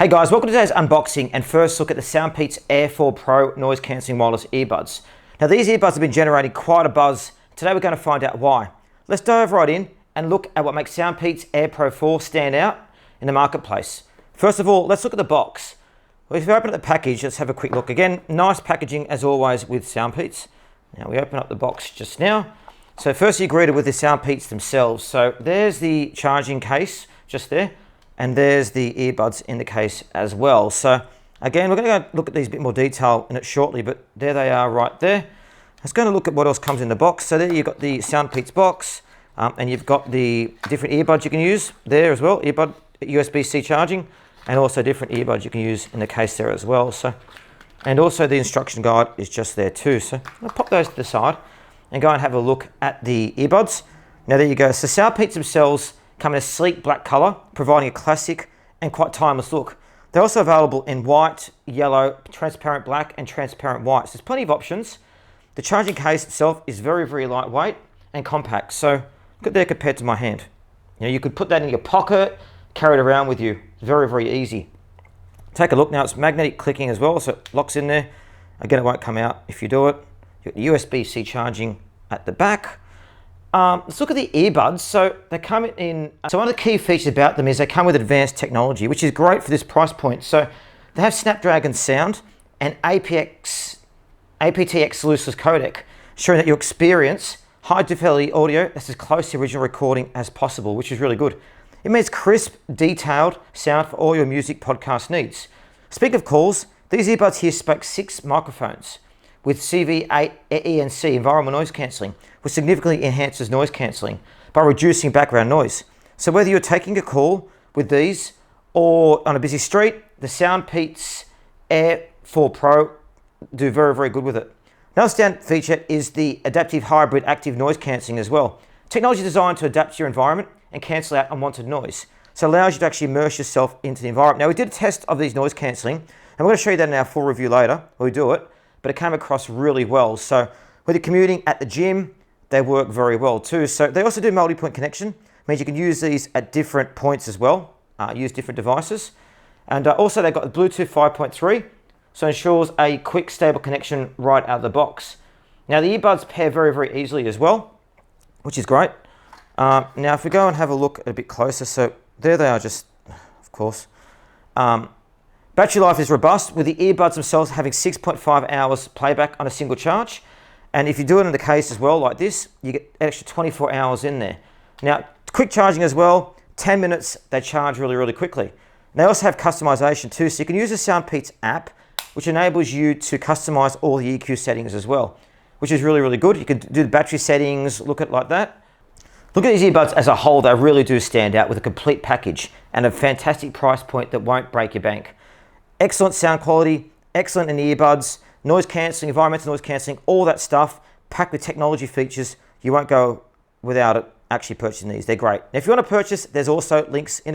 Hey guys, welcome to today's unboxing and first look at the SoundPeats Air Pro noise cancelling wireless earbuds. Now these earbuds have been generating quite a buzz. Today we're going to find out why. Let's dive right in and look at what makes SoundPeats Air Pro 4 stand out in the marketplace. First of all, let's look at the box. Well, if we open up the package, let's have a quick look. Again, nice packaging as always with SoundPeats. Now we open up the box just now. So first you're greeted with the SoundPeats themselves. So there's the charging case just there. And there's the earbuds in the case as well. So again, we're going to go look at these a bit more detail in it shortly, but there they are right there. Let's go and look at what else comes in the box. So there you've got the SoundPeats box, and you've got the different earbuds you can use there as well, earbud USB-C charging, and also different earbuds you can use in the case there as well. So, and also the instruction guide is just there too. So I'll pop those to the side and go and have a look at the earbuds. Now there you go. So SoundPeats themselves come in a sleek black color, providing a classic and quite timeless look. They're also available in white, yellow, transparent black, and transparent white. So there's plenty of options. The charging case itself is very, very lightweight and compact. So look at there compared to my hand. You know, you could put that in your pocket, carry it around with you. It's very, very easy. Take a look now. It's magnetic clicking as well, so it locks in there. Again, it won't come out if you do it. You've got the USB-C charging at the back. Let's look at the earbuds. So they come in, so one of the key features about them is they come with advanced technology, which is great for this price point. So they have Snapdragon sound and aptX lossless codec, showing that you experience high fidelity audio that's as close to original recording as possible, which is really good. It means crisp, detailed sound for all your music podcast needs. Speaking of calls, these earbuds here spoke 6 microphones with CV8 ENC, environmental noise cancelling, which significantly enhances noise cancelling by reducing background noise. So whether you're taking a call with these or on a busy street, the SoundPeats Air Pro do very, very good with it. Another standout feature is the adaptive hybrid active noise cancelling as well. Technology designed to adapt to your environment and cancel out unwanted noise. So it allows you to actually immerse yourself into the environment. Now we did a test of these noise cancelling, and we're going to show you that in our full review later when we do it. But it came across really well. So whether you're commuting at the gym, they work very well too. So they also do multi-point connection, means you can use these at different points as well, use different devices. And also they've got the Bluetooth 5.3, so it ensures a quick, stable connection right out of the box. Now the earbuds pair very, very easily as well, which is great. Now if we go and have a look a bit closer, so there they are just, of course. Battery life is robust, with the earbuds themselves having 6.5 hours playback on a single charge. And if you do it in the case as well, like this, you get an extra 24 hours in there. Now, quick charging as well, 10 minutes, they charge really, really quickly. And they also have customization too, so you can use the SoundPeats app, which enables you to customize all the EQ settings as well, which is really, really good. You can do the battery settings, look at it like that. Look at these earbuds as a whole, they really do stand out with a complete package and a fantastic price point that won't break your bank. Excellent sound quality, excellent in the earbuds, noise cancelling, environmental noise cancelling, all that stuff, packed with technology features. You won't go without it actually purchasing these. They're great. Now, if you want to purchase, there's also links in the